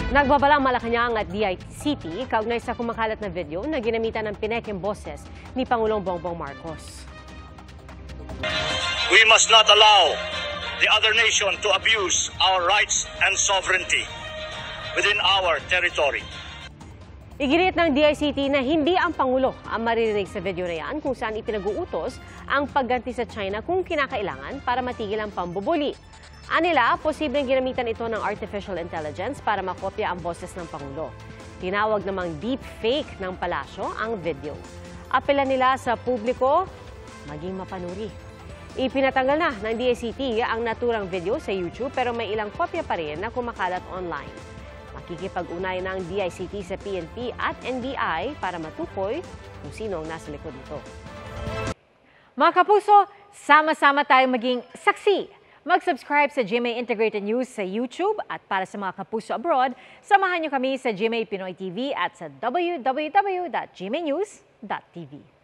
Nagbabalang Malacanang at DICT kaugnay sa kumakalat na video na ginamitan ng pinekeng boses ni Pangulong Bongbong Marcos. We must not allow the other nation to abuse our rights and sovereignty within our territory. Iginiit ng DICT na hindi ang Pangulo ang maririnig sa video na yan kung saan ipinag-uutos ang pagganti sa China kung kinakailangan para matigil ang pambubuli. Anila, posibleng ginamitan ito ng artificial intelligence para makopya ang boses ng Pangulo. Tinawag namang deep fake ng palasyo ang video. Apela nila sa publiko, maging mapanuri. Ipinatanggal na ng DICT ang naturang video sa YouTube pero may ilang kopya pa rin na kumakalat online. Makikipag-ugnayan ng DICT sa PNP at NBI para matukoy kung sino ang nasa likod nito. Mga kapuso, sama-sama tayong maging saksi. Mag-subscribe sa GMA Integrated News sa YouTube at para sa mga kapuso abroad, samahan niyo kami sa GMA Pinoy TV at sa www.gmanews.tv.